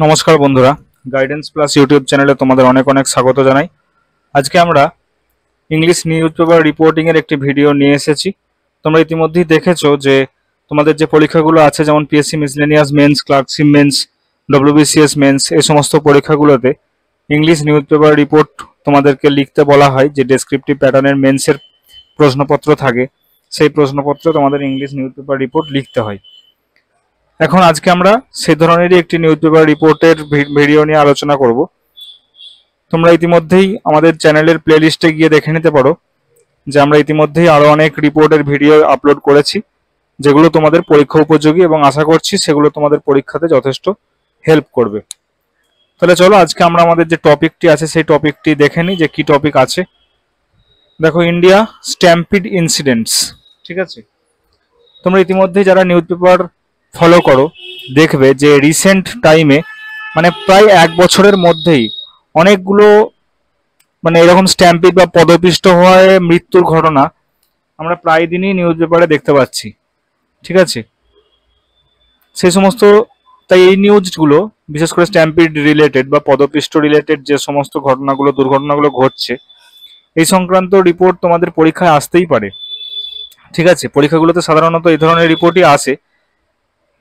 নমস্কার বন্ধুরা, guidance plus YouTube চ্যানেলে তোমাদের অনেক অনেক স্বাগত জানাই। আজকে আমরা ইংলিশ নিউজ পেপার রিপোর্টিং এর একটি ভিডিও নিয়ে এসেছি। তোমরা ইতিমধ্যেই দেখেছো যে তোমাদের যে পরীক্ষাগুলো আছে, যেমন PSC miscellaneous mains, clerkship mains, WBCS mains, এই সমস্ত পরীক্ষাগুলোতে ইংলিশ নিউজ পেপার রিপোর্ট তোমাদেরকে লিখতে বলা হয়। যে ডেসক্রিপটিভ প্যাটার্নের মেন্সের প্রশ্নপত্র থাকে, সেই প্রশ্নপত্র তোমাদের ইংলিশ নিউজ পেপার রিপোর্ট লিখতে হয়। এখন আজকে আমরা সেই ধরনেরই একটি নিউজ পেপার রিপোর্টের ভিডিও নিয়ে আলোচনা করব। তোমরা ইতিমধ্যেই আমাদের চ্যানেলের প্লেলিস্টে গিয়ে দেখে নিতে পারো যে আমরা ইতিমধ্যেই আরো অনেক রিপোর্টের ভিডিও আপলোড করেছি, যেগুলো তোমাদের পরীক্ষা উপযোগী এবং আশা করছি সেগুলো তোমাদের পরীক্ষাতে যথেষ্ট হেল্প করবে। তাহলে চলো আজকে আমরা আমাদের যে টপিকটি আছে সেই টপিকটি দেখে নিই যে কি টপিক আছে। দেখো, ইন্ডিয়া স্ট্যাম্পিড ইনসিডেন্টস। ঠিক আছে, তোমরা ইতিমধ্যেই যারা নিউজ পেপার ফলো করো দেখবে যে রিসেন্ট টাইমে মানে প্রায় এক বছরের মধ্যেই অনেকগুলো এরকম স্ট্যাম্পিড বা পদপিষ্ট হওয়ায় মৃত্যুর ঘটনা আমরা প্রায় দিনই নিউজ পেপারে দেখতে পাচ্ছি। ঠিক আছে, সেই সমস্ত তাই এই নিউজগুলো বিশেষ করে স্ট্যাম্পিড রিলেটেড বা পদপিষ্ট রিলেটেড যে সমস্ত ঘটনাগুলো দুর্ঘটনাগুলো ঘটছে, এই সংক্রান্ত রিপোর্ট তোমাদের পরীক্ষায় আসতেই পারে। ঠিক আছে, পরীক্ষাগুলোতে সাধারণত এই ধরনের রিপোর্টই আসে।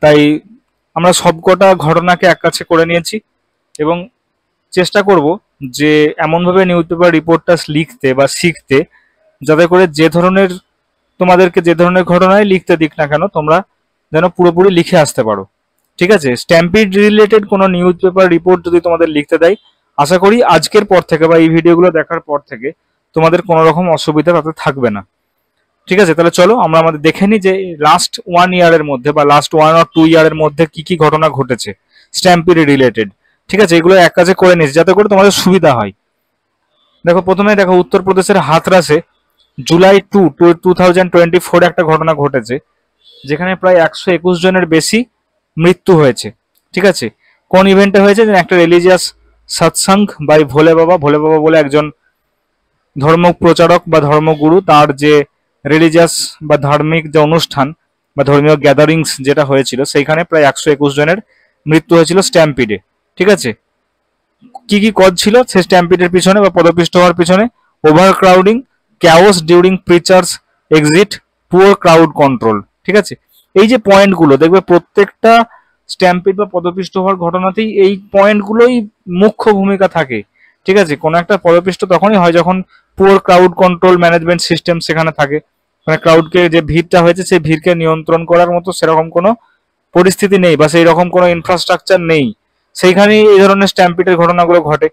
তাই আমরা সবকটা ঘটনাকে এক কাছে করে নিয়েছি এবং চেষ্টা করব যে এমনভাবে নিউজ পেপার রিপোর্টটা লিখতে বা শিখতে, যাতে করে তোমাদেরকে যে ধরনের ঘটনায় লিখতে দিক না কেন তোমরা যেন পুরোপুরি লিখে আসতে পারো। ঠিক আছে, স্ট্যাম্পিড রিলেটেড কোনো নিউজ পেপার রিপোর্ট যদি তোমাদের লিখতে দেয়, আশা করি আজকের পর থেকে বা এই ভিডিওগুলো দেখার পর থেকে তোমাদের কোনো রকম অসুবিধা তাতে থাকবে না। ঠিক আছে, তাহলে চলো আমরা আমাদের দেখে নিই যে লাস্ট 1 ইয়ারের মধ্যে বা লাস্ট 1 or 2 ইয়ারের মধ্যে কি কি ঘটনা ঘটেছে স্ট্যাম্পিড রিলেটেড। ঠিক আছে, এগুলো এক কাজে করে নিয়েছি যাতে করে তোমাদের সুবিধা হয়। দেখো, প্রথমে দেখো উত্তরপ্রদেশের হাথরাসে জুলাই 2024 একটা ঘটনা ঘটেছে, যেখানে প্রায় 121 জনের বেশি মৃত্যু হয়েছে। ঠিক আছে, কোন ইভেন্টে হয়েছে? একটা রিলিজিয়াস সৎসঙ্গ বাই ভোলে বাবা বলে একজন ধর্ম প্রচারক বা ধর্মগুরু, তার যে রিলিজিয়াস বা ধার্মিক যে অনুষ্ঠান বা ধর্মীয় গ্যাদারিংস যেটা হয়েছিল, সেইখানে প্রায় 121 জনের মৃত্যু হয়েছিল স্ট্যাম্পিডে। ঠিক আছে, কি কি কজ ছিল সেই স্ট্যাম্পিডের পিছনে বা পদপিষ্ট হওয়ার পিছনে? Over crowding, chaos during preacher's exit, poor crowd control. ঠিক আছে, এই যে পয়েন্টগুলো দেখবে প্রত্যেকটা স্ট্যাম্পিড বা পদপিষ্ট হওয়ার ঘটনাতেই এই পয়েন্টগুলোই মুখ্য ভূমিকা থাকে। ঠিক আছে, কোনো একটা পদপিষ্ট তখনই হয় যখন poor crowd control management system সেখানে থাকে, মানে ক্রাউডকে যে ভিড়টা হয়েছে সেই ভিড়কে নিয়ন্ত্রণ করার মতো সেরকম কোনো পরিস্থিতি নেই বা সেই রকম কোনো ইনফ্রাস্ট্রাকচার নেই, সেইখানেই এই ধরনের স্ট্যাম্পিডের ঘটনাগুলো ঘটে।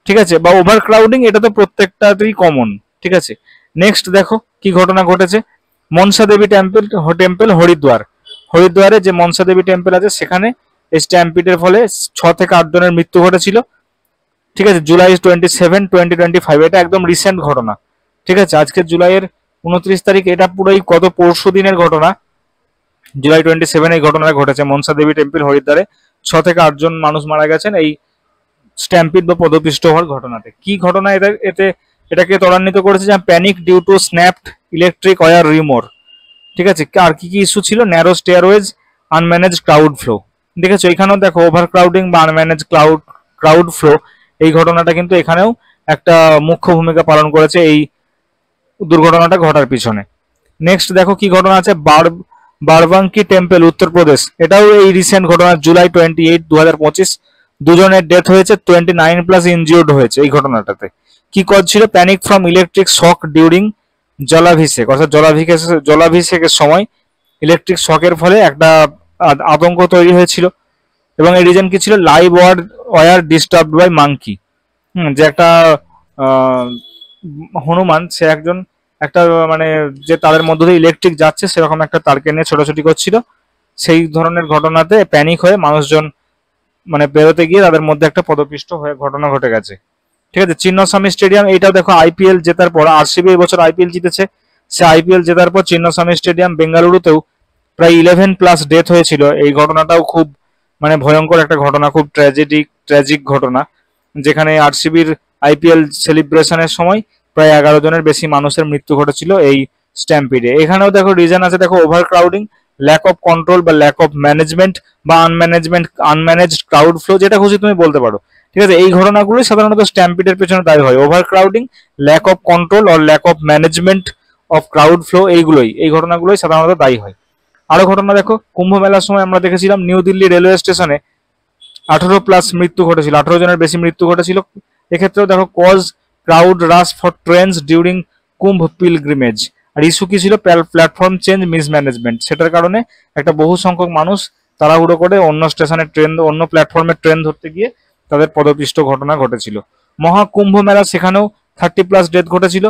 ঠিক আছে, বা ওভার ক্রাউডিং, এটা তো প্রত্যেকটাতেই কমন। ঠিক আছে, নেক্সট দেখো কি ঘটনা ঘটেছে। মনসা দেবী টেম্পল হরিদ্বারে যে মনসা দেবী টেম্পল আছে, সেখানে স্ট্যাম্পিডের ফলে 6 থেকে 8 জনের মৃত্যু ঘটেছিল। ঠিক আছে, জুলাই 27, 2025, এটা একদম রিসেন্ট ঘটনা। ঠিক আছে, আজকে জুলাইয়ের 29 তারিখ, এটা পুরোই গত পরশু দিনের ঘটনা। জুলাই 27 এই ঘটনাটা ঘটেছে মনসা দেবী টেম্পল হরিদ্বারে। 6 থেকে 8 জন মানুষ মারা গেছেন এই স্ট্যাম্পিড বা পদপিষ্ট হওয়ার ঘটনাতে। কি ঘটনা এটাকে ত্বরান্বিত করেছে? যে panic due to snapped electric wire rumour. ঠিক আছে, আর কি কি ইস্যু ছিল? Narrow stairways, unmanaged crowd flow. দেখেছো, এখানেও দেখো ওভার ক্রাউডিং বা আনম্যানেজ ক্রাউড ফ্লো, এই ঘটনাটা কিন্তু এখানেও একটা মুখ্য ভূমিকা পালন করেছে এই দুর্ঘটনাটা ঘটার পিছনে। নেক্সট দেখো কি ঘটনা আছে। বারবাঙ্কি টেম্পল উত্তরপ্রদেশ, এটাও এই রিসেন্ট ঘটনা, জুলাই 28, 2025, 2 জনের ডেথ হয়েছে, 29+ ইনজিওর্ড হয়েছে এই ঘটনাটাতে। কি কজ ছিল? Panic from electric shock during Jalabhishek, অর্থাৎ জলাভিষেকের সময় ইলেকট্রিক শকের ফলে একটা আতঙ্ক তৈরি হয়েছিল। এবং এই রিজন কি ছিল? Live wire disturbed by monkey. যে একটা হনুমান, সে একটা যে তাদের মধ্য দিয়ে ইলেকট্রিক যাচ্ছে সেরকম একটা তারকে নিয়ে ছোটাছুটি করছিল, সেই ধরনের ঘটনাতে প্যানিক হয়ে মানুষজন বেরোতে গিয়ে তাদের মধ্যে একটা পদপিষ্ট হয়ে ঘটনা ঘটে গেছে। ঠিক আছে, চিন্নস্বামী স্টেডিয়াম, এইটাও দেখো আইপিএল জেতার পর, আরসিবি এই বছর আইপিএল জিতেছে, সে আইপিএল জেতার পর চিন্নস্বামী স্টেডিয়াম বেঙ্গালুরুতেও প্রায় 11+ ডেথ হয়েছিল। এই ঘটনাটাও খুব ভয়ঙ্কর একটা ঘটনা, খুব ট্র্যাজিক ঘটনা, যেখানে আরসিবির আইপিএল সেলিব্রেশনের সময় প্রায় 11 জনের বেশি মানুষের মৃত্যু ঘটেছিল এই স্ট্যাম্পিডে। এখানেও দেখো রিজন আছে, দেখো overcrowding, lack of control বা ল্যাক অফ ম্যানেজমেন্ট বা আনম্যানেজড ক্রাউড ফ্লো, যেটা খুশি তুমি বলতে পারো। ঠিক আছে, এই ঘটনাগুলোই সাধারণত স্ট্যাম্পিডের পেছনে দায়ী হয়। Overcrowding, lack of control or lack of management of crowd flow, এই ঘটনাগুলোই সাধারণত দায়ী হয়। আরো ঘটনা দেখো, কুম্ভ মেলার সময় আমরা দেখেছিলাম নিউ দিল্লি রেলওয়ে স্টেশনে 18+ মৃত্যু ঘটেছিল, 18 জনের বেশি মৃত্যু ঘটেছিল। এক্ষেত্রেও দেখো cause crowd rush for trains during Kumbh pilgrimage. আর ইস্যু কি ছিল? Platform change mismanagement. সেটার কারণে একটা বহু সংখ্যক মানুষ তাড়াহুড়ো করে অন্য স্টেশনের ট্রেন, অন্য প্ল্যাটফর্মের ট্রেন ধরতে গিয়ে তাদের পদপিষ্ট ঘটনা ঘটেছিল। মহাকুম্ভ মেলা, সেখানেও 30+ ডেথ ঘটেছিল।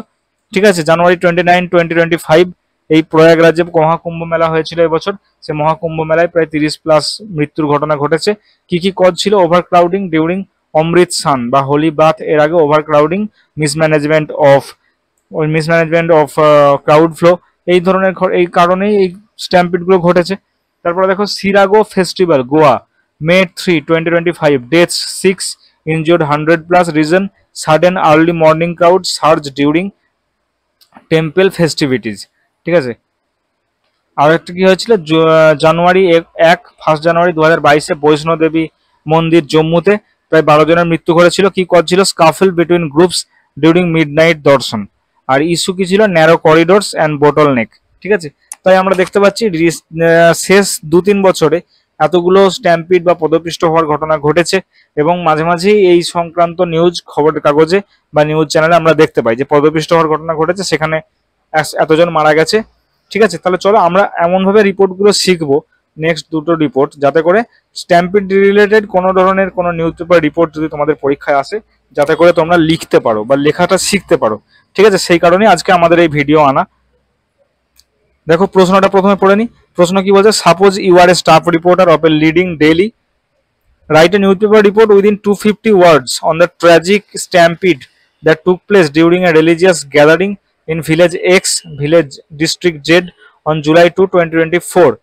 ঠিক আছে, জানুয়ারি 29, 2025 এই প্রয়াগরাজে মহাকুম্ভ মেলা হয়েছিল এবছর। সে মহাকুম্ভ মেলায় প্রায় 30+ মৃত্যুর ঘটনা ঘটেছে। কি কি কজ ছিল? ওভার ক্রাউডিং ডিউরিং অমৃত স্নান বা হোলি বাথ এর আগে over crowding, mismanagement of crowd flow, এই ধরনের এই কারণেই এই স্ট্যাম্পিড গুলো ঘটেছে। তারপরে দেখো সিরাগো festival Goa, May 3, 2025, deaths 6, injured 100+, reason sudden early morning crowd surge during temple festivities. ঠিক আছে, আর একটা কি হয়েছিল? জানুয়ারি 1 জানুয়ারি 2022-এ বৈষ্ণো দেবী মন্দির জম্মুতে প্রায় 12 জনের মৃত্যু ঘটেছিল। কি কজ ছিল? স্কাফল বিটুইন গ্রুপস ডিউরিং মিডনাইট দর্শন। আর ইস্যু কি ছিল? ন্যারো করিডোরস অ্যান্ড বোটল নেক। ঠিক আছে, তাই আমরা দেখতে পাচ্ছি শেষ 2-3 বছরে এতগুলো স্ট্যাম্পিড বা পদপিষ্ট হওয়ার ঘটনা ঘটেছে, এবং মাঝে মাঝেই এই সংক্রান্ত নিউজ খবরের কাগজে বা নিউজ চ্যানেলে আমরা দেখতে পাই যে পদপিষ্ট হওয়ার ঘটনা ঘটেছে, সেখানে এতজন মারা গেছে। ঠিক আছে, তাহলে চলো আমরা এমনভাবে রিপোর্টগুলো শিখবো, নেক্সট দুটো রিপোর্ট, যাতে করে স্ট্যাম্পিড রিলেটেড কোনো ধরনের কোনো নিউজ পেপার রিপোর্ট যদি তোমাদের পরীক্ষায় আসে, যাতে করে তোমরা লিখতে পারো বা লেখাটা শিখতে পারো। ঠিক আছে, সেই কারণে আজকে আমাদের এই ভিডিও আনা। দেখো প্রশ্নটা প্রথমে পড়ে নি। প্রশ্ন কি বলছে? Suppose you are a staff reporter of a leading daily, write a newspaper report within 250 words on the tragic stampede that took place during a religious gathering in village X, village district Z on July 2, 2024.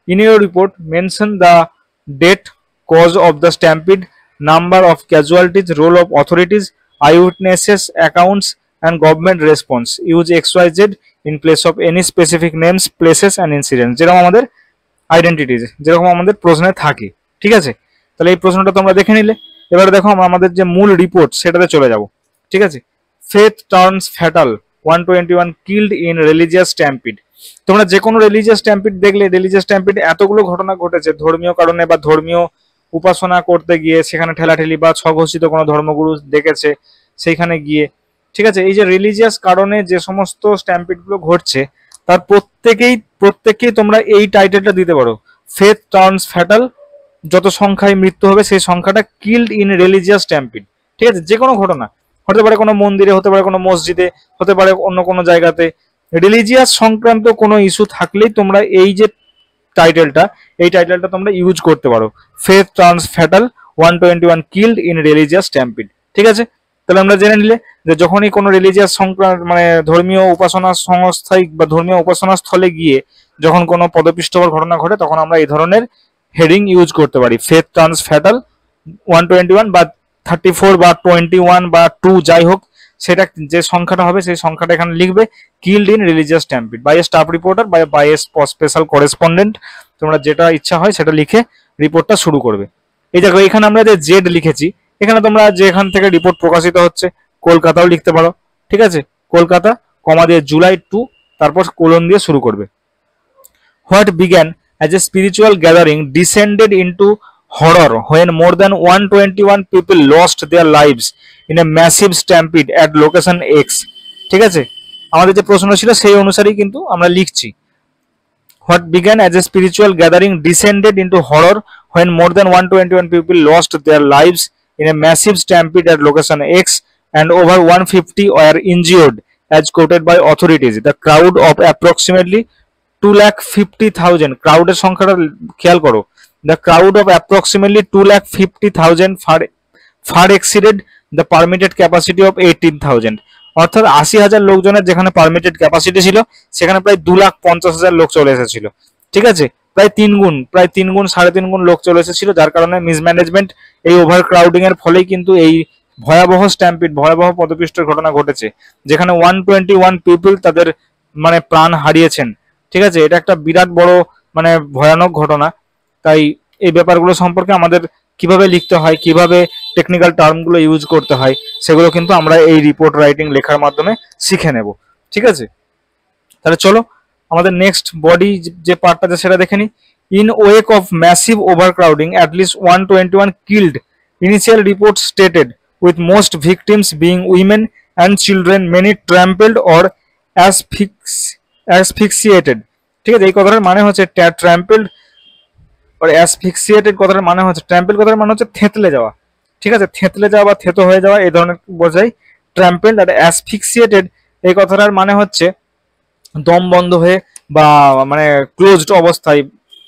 In your report, mention the date, cause of the stampede, number of casualties, role of authorities, eyewitnesses accounts, and government response. Use XYZ in place of any specific names, places, and incidents. যেরকম আমাদের identities, যেরকম আমাদের প্রশ্নে থাকে। ঠিক আছে, তাহলে এই প্রশ্নটা তোমরা দেখে নিলে। এবারে দেখো আমরা আমাদের যে মূল রিপোর্ট সেটাতে চলে যাব। ঠিক আছে, faith turns fatal, 121 killed in religious Stampede. তোমরা যে কোনো রিলিজিয়াস স্ট্যাম্পিড দেখলে, রিলিজিয়াস স্ট্যাম্পিড এতগুলো ঘটনা ঘটেছে ধর্মীয় কারণে বা ধর্মীয় উপাসনা করতে গিয়ে সেখানে ঠেলাঠেলি বা স্বঘোষিত কোনো ধর্মগুরু দেখেছে সেইখানে গিয়ে। ঠিক আছে, এই যে রিলিজিয়াস কারণে যে সমস্ত স্ট্যাম্পিডগুলো ঘটছে তার প্রত্যেককেই তোমরা এই টাইটেলটা দিতে পারো, ফেথ টার্নস ফ্যাটাল। যত সংখ্যায় মৃত্যু হবে সেই সংখ্যাটা কিল্ড ইন রিলিজিয়াস স্ট্যাম্পিড। ঠিক আছে, যে কোনো ঘটনা হতে পারে, কোনো মন্দিরে হতে পারে, কোনো মসজিদে হতে পারে, অন্য কোনো জায়গাতে রিলিজিয়াস সংক্রান্ত কোনো ইস্যু থাকলেই তোমরা এই যে টাইটেলটা তোমরা ইউজ করতে পারো, faith turns fatal, 121 killed in religious Stampede. ঠিক আছে, তাহলে আমরা জেনে নিলে যে যখনই কোনো রিলিজিয়াস সংক্রান্ত মানে ধর্মীয় উপাসনা সংস্থায় বা ধর্মীয় উপাসনা স্থলে গিয়ে যখন কোনো পদপিষ্ট হওয়ার ঘটনা ঘটে, তখন আমরা এই ধরনের হেডিং ইউজ করতে পারি, ফেথ টার্নস ফ্যাটাল 121 বা 34 বা 21 বা 2 যাই হোক, সেটা যে সংখ্যাটা হবে সেই সংখ্যাটা এখানে লিখবে, killed in religious stampede by a staff reporter by a special correspondent. তোমরা যেটা ইচ্ছা হয় সেটা লিখে রিপোর্টটা শুরু করবে। এই দেখো এখানে আমরা যে জেড লিখেছি, এখানে তোমরা যেখান থেকে রিপোর্ট প্রকাশিত হচ্ছে কলকাতাও লিখতে পারো। ঠিক আছে, কলকাতা কমা দিয়ে জুলাই 2, তারপর কোলন দিয়ে শুরু করবে। What began as a spiritual gathering descended into horror when more than 121 people lost their lives in a massive stampede at location X. ঠিক আছে, আমাদের যে প্রশ্ন ছিল সেই অনুসারেই কিন্তু আমরা লিখছি। What began as a spiritual gathering descended into horror when more than 121 people lost their lives in a massive stampede at location X and over 150 were injured as quoted by authorities. The crowd of approximately 250,000, ক্রাউডের সংখ্যাটা খেয়াল করো, the crowd of approximately 250,000 far exceeded the permitted capacity of 18,000. অর্থাৎ 80,000 লোকজনের যেখানে permitted capacity ছিল সেখানে প্রায় 250,000 লোক চলে এসেছিল। ঠিক আছে, প্রায় 3 গুণ 3.5 গুণ লোক চলে এসেছিল, যার কারণে মিসম্যানেজমেন্ট, এই ওভার ক্রাউডিং এর ফলেই কিন্তু এই ভয়াবহ স্ট্যাম্পিড, ভয়াবহ পদপিষ্টের ঘটনা ঘটেছে, যেখানে 121 পিপল তাদের মানে প্রাণ হারিয়েছেন। ঠিক আছে, এটা একটা বিরাট বড় মানে ভয়ানক ঘটনা। তাই এই ব্যাপারগুলো সম্পর্কে আমাদের কিভাবে লিখতে হয়, কিভাবে টেকনিক্যাল টার্মগুলো ইউজ করতে হয়, সেগুলো কিন্তু আমরা এই রিপোর্ট রাইটিং লেখার মাধ্যমে শিখে নেব। ঠিক আছে, তাহলে চলো আমাদের নেক্সট বডি যে পার্টটা আছে সেটা দেখে নিই। In wake of massive overcrowding at least 121 killed, initial report stated, with most victims being women and children, many trampled or asphyxiated. ঠিক আছে, এই কথাটার মানে হচ্ছে ট্র্যাম্পেলড আর অ্যাসফিক্সিয়েটেড কথাটার মানে হচ্ছে, ট্র্যাম্পেল কথার মানে হচ্ছে থেতলে যাওয়া। ঠিক আছে, থেতলে যাওয়া বা থেতো হয়ে যাওয়া এই ধরনের বোঝায় ট্র্যাম্পেলড। আর অ্যাসফিক্সিয়েটেড এই কথাটার মানে হচ্ছে দম বন্ধ হয়ে বা মানে ক্লোজড অবস্থায়,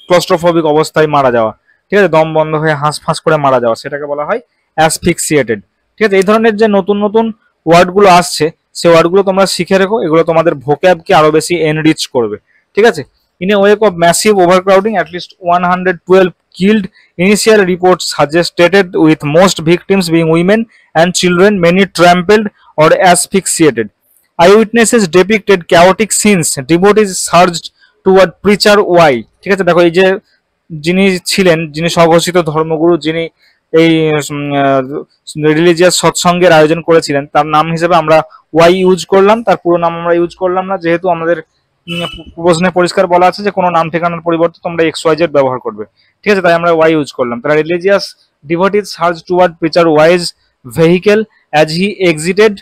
ক্লস্ট্রোফোবিক অবস্থায় মারা যাওয়া। ঠিক আছে, দম বন্ধ হয়ে হাঁসফাঁস করে মারা যাওয়া, সেটাকে বলা হয় অ্যাসফিক্সিয়েটেড। ঠিক আছে, এই ধরনের যে নতুন নতুন ওয়ার্ডগুলো আসছে সেই ওয়ার্ডগুলো তোমরা শিখে রেখো, এগুলো তোমাদের ভোক্যাবকে আরো বেশি এনরিচ করবে। ঠিক আছে, in a wake of massive overcrowding at least 112 killed, initial reports suggested, with most victims being women and children, many trampled or asphyxiated. Eyewitnesses depicted chaotic scenes. Devotees surged toward preacher Y. ঠিক আছে, দেখো এই যে যিনি ছিলেন, যিনি স্বঘোষিত ধর্মগুরু, যিনি এই রিলিজিয়াস সৎসঙ্গের আয়োজন করেছিলেন, তার নাম হিসেবে আমরা ওয়াই ইউজ করলাম, তার পুরো নাম আমরা ইউজ করলাম না, যেহেতু আমাদের প্রশ্নে পরিষ্কার বলা আছে যে কোনো নাম ঠিকানার পরিবর্তে তোমরা এক্স ওয়াই জেড ব্যবহার করবে। ঠিক আছে, তাই আমরা ওয়াই ইউজ করলাম। তারা religious devotees surged toward preacher's vehicle as he exited,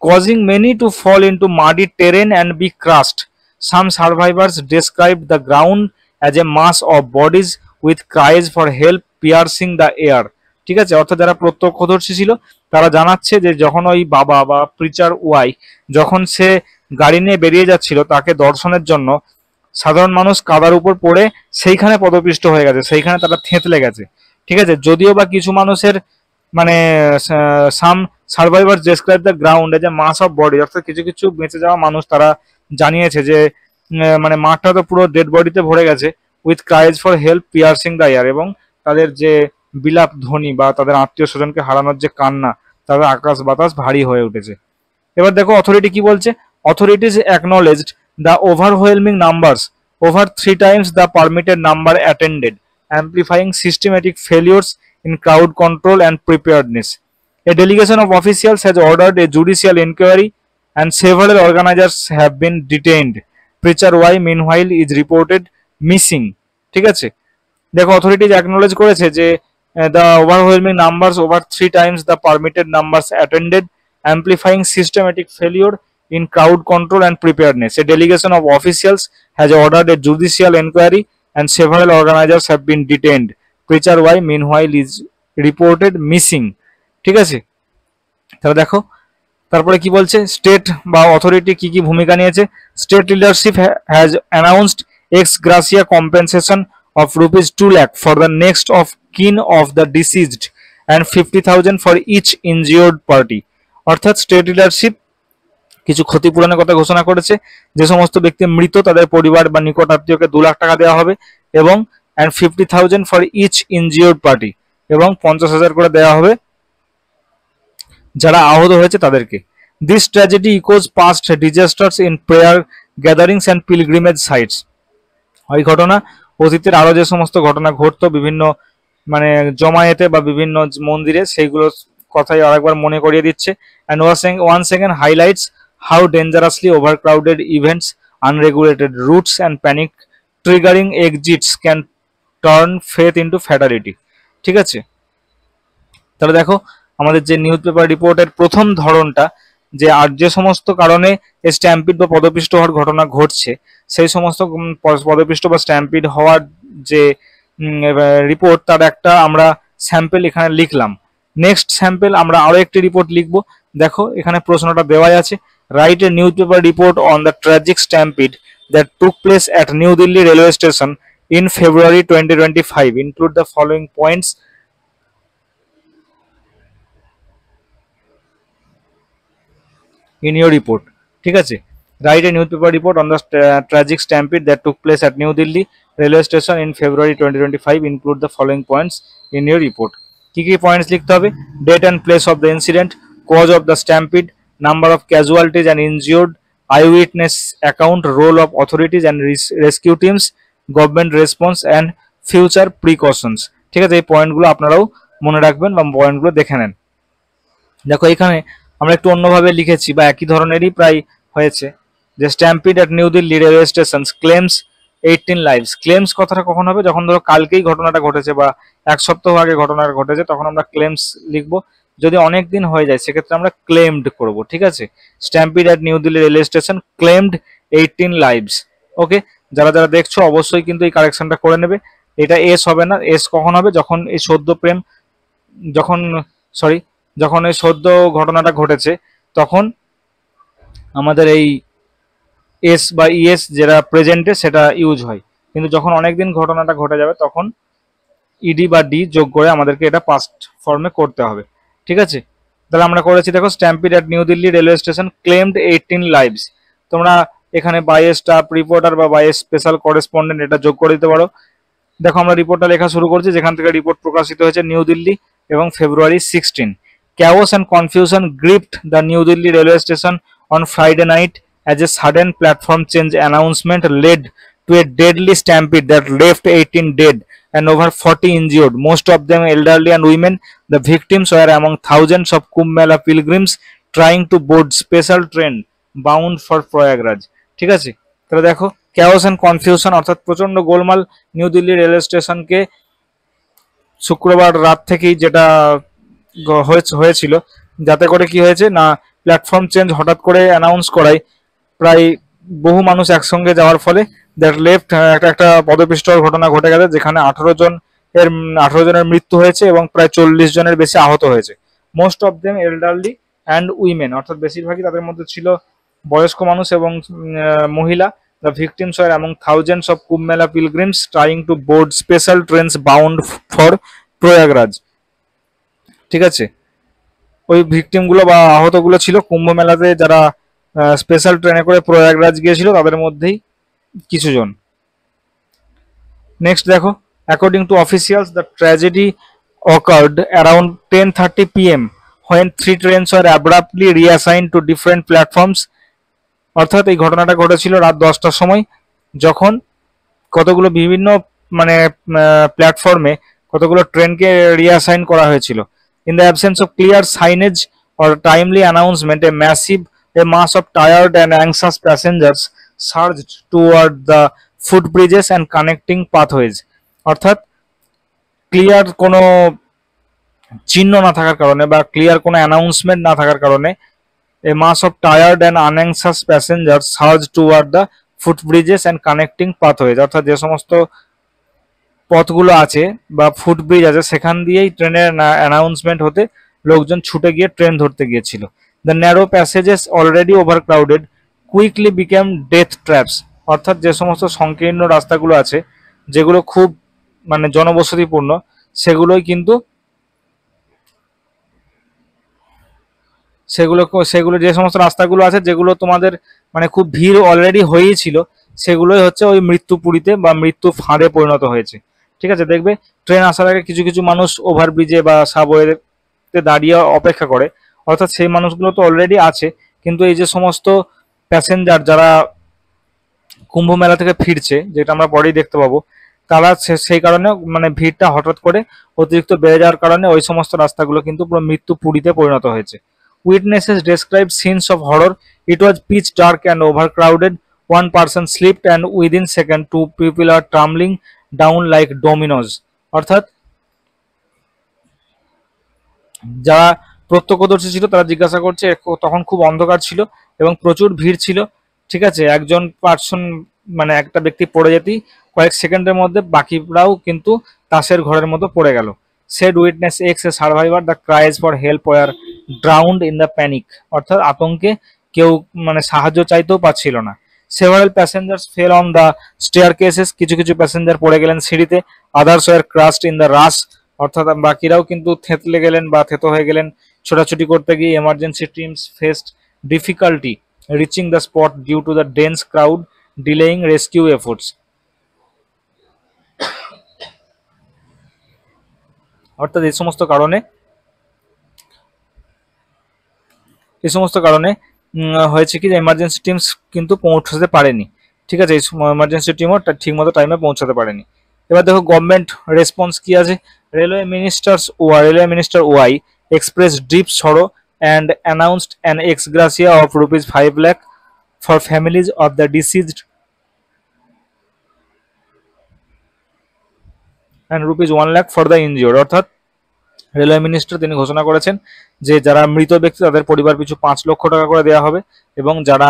causing many to fall into muddy terrain and be crushed. Some survivors described the ground as a mass of bodies, with cries for help piercing the air. ঠিক আছে, অর্থাৎ যারা প্রত্যক্ষদর্শী ছিল তারা জানাচ্ছে যে যখন ওই বাবা বা প্রিচার ওয়াই যখন সে গাড়ি নিয়ে বেরিয়ে যাচ্ছিল তাকে দর্শনের জন্য, সাধারণ মানুষ কাদার উপর পড়ে সেইখানে পদপিষ্ট হয়ে গেছে, সেইখানে তারা থেঁতলে গেছে। ঠিক আছে, যদিও বা কিছু মানুষের মানে some survivor describe the ground as a mass of body, অর্থাৎ কিছু কিছু বেঁচে যাওয়া মানুষ তারা জানিয়েছে যে মানে মাঠটা তো পুরো ডেড বডিতে ভরে গেছে, with cries for help piercing the air, এবং তাদের যে বিলাপ ধ্বনি বা তাদের আত্মীয় স্বজনকে হারানোর যে কান্না, তাদের আকাশ বাতাস ভারী হয়ে উঠেছে। এবার দেখো অথরিটি কি বলছে। Authorities acknowledged the overwhelming numbers, over 3 times the permitted number attended, amplifying systematic failures in crowd control and preparedness. A delegation of officials has ordered a judicial inquiry and several organizers have been detained. Preacher Y meanwhile is reported missing. ঠিক আছে, দেখো authorities acknowledge করেছে যে the overwhelming numbers, over 3 times the permitted numbers attended, amplifying systematic failure in crowd control and preparedness. A delegation of officials has ordered a judicial inquiry and several organizers have been detained. Preacher Y meanwhile is reported missing. ঠিক আছে, তাহলে দেখো তারপরে কি বলছে, state বা authority কি কি ভূমিকা নিয়েছে। State leadership has announced x gratia compensation of rupees 2 lakh for the next of kin of the deceased and 50,000 for each injured party. অর্থাৎ স্টেট লিডারশিপ কিছু ক্ষতিপূরণের কথা ঘোষণা করেছে। যে সমস্ত ব্যক্তি মৃত তাদের পরিবার বা নিকট আত্মীয়কে 2 লাখ টাকা দেওয়া হবে, এবং and 50,000 for each injured party, এবং 50,000 করে দেওয়া হবে যারা আহত হয়েছে তাদেরকে। This tragedy echoes past disasters in prayer gatherings and pilgrimage sites. ওই ঘটনা অতীতের আরো যে সমস্ত ঘটনা ঘটতো বিভিন্ন মানে জমায়েতে বা বিভিন্ন মন্দিরে, সেইগুলো কথাই আরেকবার মনে করিয়ে দিচ্ছে। and once again highlights how dangerously overcrowded events, unregulated routes and panic triggering exits can turn faith into fatality. ঠিক আছে, তাহলে দেখো আমাদের যে নিউজ পেপার রিপোর্টের প্রথম ধরনটা, যে আর যে সমস্ত কারণে স্ট্যাম্পিড বা পদপিষ্ট হওয়ার ঘটনা ঘটছে, সেই সমস্ত পদপিষ্ট বা স্ট্যাম্পিড হওয়ার যে রিপোর্ট, তার একটা আমরা স্যাম্পল এখানে লিখলাম। নেক্সট স্যাম্পল আমরা আরো একটি রিপোর্ট লিখবো। দেখো এখানে প্রশ্নটা দেওয়াই আছে, write a news paper report on the tragic Stampede that took place at New Delhi railway station in February 2025. Include the following points in your report. ঠিক আছে, write a newspaper report on the tragic stampede that took place at New Delhi railway station in February 2025. Include the following points in your report. কি কি points লিখতে হবে, date and place of the incident, cause of the stampede, number of casualties and injured, eyewitness account, role of authorities and rescue teams, government response and future precautions. ঠিক আছে, এই পয়েন্টগুলো আপনারাও মনে রাখবেন বা পয়েন্টগুলো দেখে নেন। দেখো এখানে আমরা একটু অন্যভাবে লিখেছি বা একই ধরনেরই প্রায় হয়েছে, যে Stampede at New Delhi railway station claims 18 lives. Claims কথাটা কখন হবে? যখন ধরো কালকেই ঘটনাটা ঘটেছে বা এক সপ্তাহ আগে ঘটনাটা ঘটেছে, তখন আমরা ক্লেমস লিখবো। যদি অনেক দিন হয়ে যায় সেক্ষেত্রে আমরা ক্লেমড করব। ঠিক আছে, stampede at New Delhi railway station claimed 18 lives. Okay, যারা যারা দেখছো অবশ্যই কিন্তু এই কারেকশনটা করে নেবে। এটা এস হবে না, এস কখন হবে? যখন এই সদ্য প্রেম, যখন সরি যখন এই সদ্য ঘটনাটা ঘটেছে তখন আমাদের এই এস বা ইএস যেটা প্রেজেন্টে সেটা ইউজ হয়, কিন্তু যখন অনেকদিন ঘটনাটা ঘটে যাবে তখন ইডি বা ডি যোগ করে আমাদেরকে এটা পাস্ট ফর্মে করতে হবে। ঠিক আছে, তাহলে আমরা করেছি, দেখো Stampede at New Delhi railway station claimed 18 lives. তোমরা এখানে বাই এ স্টাফ রিপোর্টার বা বাই এ স্পেশাল করেসপন্ডেন্ট এটা যোগ করে দিতে পারো। দেখো আমরা রিপোর্টটা লেখা শুরু করছি, যেখান থেকে রিপোর্ট প্রকাশিত হয়েছে নিউ দিল্লি এবং February 16। Chaos and confusion gripped the New Delhi railway station on Friday night as a sudden platform change announcement led to a deadly stampede that left 18 dead and over 40 injured, most of them elderly and women. The victims were among thousands of Kumbh Mela pilgrims trying to board special train bound for Prayagraj. ঠিক আছে, তাহলে দেখো chaos and confusion অর্থাৎ প্রচন্ড গোলমাল new Delhi railway স্টেশনকে শুক্রবার রাত থেকেই যেটা হয়েছিল, যাতে করে কি হয়েছে না প্ল্যাটফর্ম চেঞ্জ হঠাৎ করে অ্যানাউন্স করায় প্রায় বহু মানুষ একসঙ্গে যাওয়ার ফলে দ্যাট লেফট একটা পদপিষ্টর ঘটনা ঘটে গেছে, যেখানে 18 জনের মৃত্যু হয়েছে এবং প্রায় 40 জনের বেশি আহত হয়েছে। Most of them elderly and women, অর্থাৎ বেশিরভাগই তাদের মধ্যে ছিল বয়স্ক মানুষ এবং মহিলা। The victims were among thousands of Kumbh Mela pilgrims trying to board special trains bound for Prayagraj. ঠিক আছে, ওই ভিকটিম গুলো বা আহত গুলো ছিল কুম্ভ মেলাতে যারা স্পেশাল ট্রেনে করে প্রয়াগরাজ গিয়েছিল তাদের মধ্যেই কিছু জন। নেক্সট দেখো, according to officials the tragedy occurred around 10:30 p.m. when 3 trains were abruptly reassigned to different platforms. অর্থাৎ এই ঘটনাটা ঘটেছিল রাত 10টার সময়, যখন কতগুলো বিভিন্ন মানে প্ল্যাটফর্মে কতগুলো ট্রেনকে রিঅ্যাসাইন করা হয়েছিল। In the absence of clear signage or timely announcement, a mass of tired and anxious passengers surged toward the footbridges and connecting pathways. অর্থাৎ ক্লিয়ার কোনো চিহ্ন না থাকার কারণে বা ক্লিয়ার কোনো অ্যানাউন্সমেন্ট না থাকার কারণে a mass of tired and unanxious passengers surged toward the footbridges and connecting pathways. অর্থাৎ যে সমস্ত পথগুলো আছে বা ফুটব্রিজ আছে সেখান দিয়েই ট্রেনের অ্যানাউন্সমেন্ট হতে লোকজন ছুটে গিয়ে ট্রেন ধরতে গিয়েছিল। The narrow passages already overcrowded quickly became death traps. অর্থাৎ যে সমস্ত সংকীর্ণ রাস্তাগুলো আছে যেগুলো খুব মানে জনবসতিপূর্ণ, সেগুলোই কিন্তু সেগুলো যে সমস্ত রাস্তাগুলো আছে যেগুলো তোমাদের মানে খুব ভিড় অলরেডি হয়েই ছিল, সেগুলোই হচ্ছে ওই মৃত্যুপুরীতে বা মৃত্যু ফাঁদে পরিণত হয়েছে। ঠিক আছে, দেখবে ট্রেন আসার আগে কিছু কিছু মানুষ ওভারব্রিজে বা সাবওয়েতে দাঁড়িয়ে অপেক্ষা করে, অর্থাৎ সেই মানুষগুলো তো অলরেডি আছে, কিন্তু এই যে সমস্ত প্যাসেঞ্জার যারা কুম্ভ মেলা থেকে ফিরছে, যেটা আমরা পরেই দেখতে পাবো, তারা সেই কারণে মানে ভিড়টা হঠাৎ করে অতিরিক্ত বেড়ে যাওয়ার কারণে ওই সমস্ত রাস্তাগুলো কিন্তু পুরো মৃত্যুপুরীতে পরিণত হয়েছে। Witnesses described scenes of horror. It was pitch dark and overcrowded. One person slipped and within second 2 people are tumbling down like dominoes. অর্থাৎ যারা প্রত্যক্ষদর্শী ছিল তারা জিজ্ঞাসা করছে তখন খুব অন্ধকার ছিল এবং প্রচুর ভিড় ছিল। ঠিক আছে, একজন পার্সন মানে একটা ব্যক্তি পড়ে যেতেই কয়েক সেকেন্ডের মধ্যে বাকিরাও কিন্তু তাসের ঘরের মতো পড়ে গেল। Said witness X, a survivor, the cries for help were drowned in the panic. অর্থাৎ আতঙ্কে কেউ মানে সাহায্য চাইতেও পাচ্ছিল না। Several passengers fell on the staircases. কিছু কিছু প্যাসেঞ্জার পড়ে গেলেন সিঁড়িতে। Others were crushed in the rush. অর্থাৎ বাকিরাও কিন্তু থেতলে গেলেন বা থেতো হয়ে গেলেন ছোটাছুটি করতে গিয়ে। Emergency teams faced difficulty reaching the spot due to the dense crowd delaying rescue efforts. অর্থাৎ এই সমস্ত কারণে হয়েছে কি যে এমার্জেন্সি টিমস কিন্তু পৌঁছতে পারেনি। ঠিক আছে, এই এমার্জেন্সি টিমও ঠিকমতো টাইমে পৌঁছাতে পারেনি। এবার দেখো গভর্নমেন্ট রেসপন্স কি আছে। Railway minister Y express deep sorrow and announced an ex gratia of ₹5 lakh for families of the deceased and ₹1 lakh for the injured. অর্থাৎ রেলওয়ে মিনিস্টার তিনি ঘোষণা করেছেন যে যারা মৃত ব্যক্তি তাদের পরিবার পিছু 5 লক্ষ টাকা করে দেওয়া হবে এবং যারা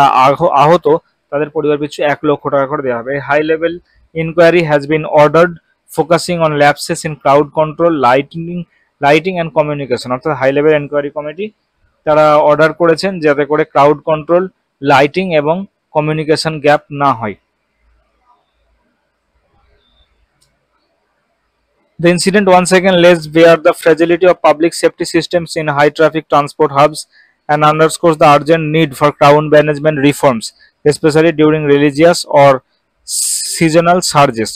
আহত তাদের পরিবার পিছু 1 লক্ষ টাকা করে দেওয়া হবে। High level inquiry has been ordered focusing on lapses in crowd control, lighting and communication. অর্থাৎ হাই লেভেল এনকোয়ারি কমিটি তারা অর্ডার করেছেন যাতে করে ক্রাউড কন্ট্রোল, লাইটিং এবং কমিউনিকেশন গ্যাপ না হয়। The incident once again lays bare the fragility of public safety systems in high traffic transport hubs and underscores the urgent need for crowd management reforms, especially during religious or seasonal surges.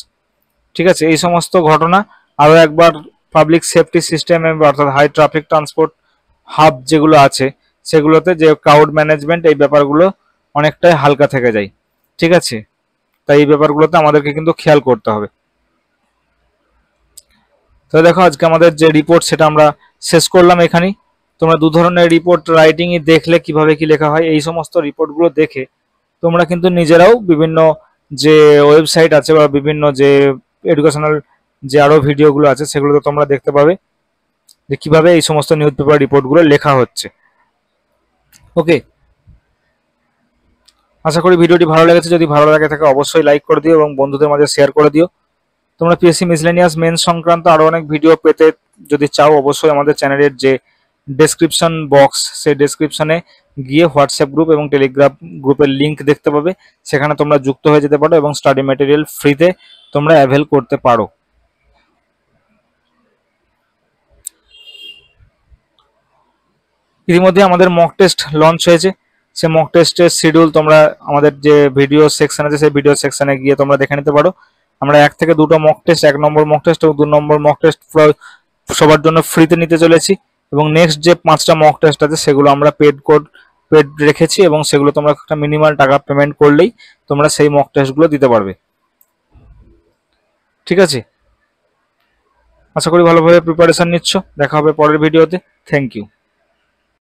ঠিক আছে, এই সমস্ত ঘটনা আরও একবার public safety সিস্টেমে অর্থাৎ high traffic transport hub যেগুলো আছে সেগুলোতে যে ক্রাউড ম্যানেজমেন্ট এই ব্যাপারগুলো অনেকটাই হালকা থেকে যায়। ঠিক আছে, তাই এই ব্যাপারগুলোতে আমাদেরকে কিন্তু খেয়াল করতে হবে। তো দেখো আজকে আমাদের যে রিপোর্ট সেটা আমরা শেষ করলাম এখানেই। তোমরা দু ধরনের রিপোর্ট রাইটিংই দেখলে কিভাবে কি লেখা হয়, এই সমস্ত রিপোর্টগুলো দেখে তোমরা কিন্তু নিজেরাও বিভিন্ন যে ওয়েবসাইট আছে বা বিভিন্ন যে এডুকেশনাল যে আরও ভিডিওগুলো আছে সেগুলোতে তোমরা দেখতে পাবে যে কিভাবে এই সমস্ত নিউজ পেপার রিপোর্টগুলো লেখা হচ্ছে। ওকে, আশা করি ভিডিওটি ভালো লেগেছে। যদি ভালো লাগে থাকে অবশ্যই লাইক করে দিও এবং বন্ধুদের মাঝে শেয়ার করে দিও। তোমরা পিএসসি মিসলেনিয়াস মেন্স সংক্রান্ত আরো অনেক ভিডিও পেতে যদি চাও অবশ্যই আমাদের চ্যানেলের যে ডেসক্রিপশন বক্স সেই ডেসক্রিপশনে গিয়ে হোয়াটসঅ্যাপ গ্রুপ এবং টেলিগ্রাম গ্রুপের লিংক দেখতে পাবে, সেখানে তোমরা যুক্ত হয়ে যেতে পারো এবং স্টাডি ম্যাটেরিয়াল ফ্রিতে তোমরা অ্যাভেল করতে পারো। ইতিমধ্যে আমাদের মক টেস্ট লঞ্চ হয়েছে, সে মক টেস্টের শিডিউল তোমরা আমাদের যে ভিডিও সেকশন আছে সেই ভিডিও সেকশনে গিয়ে তোমরা দেখে নিতে পারো। আমরা 1 থেকে 2টো মক টেস্ট, 1 নম্বর মক টেস্ট এবং 2 নম্বর মক টেস্ট সবার জন্য ফ্রিতে নিতে চলেছি এবং নেক্সট যে 5টা মক টেস্ট আছে সেগুলো আমরা পেড রেখেছি এবং সেগুলো তোমরা একটা মিনিমাল টাকা পেমেন্ট করলেই তোমরা সেই মক টেস্টগুলো দিতে পারবে। ঠিক আছে, আশা করি ভালোভাবে প্রিপারেশন নিচ্ছ। দেখা হবে পরের ভিডিওতে। Thank you.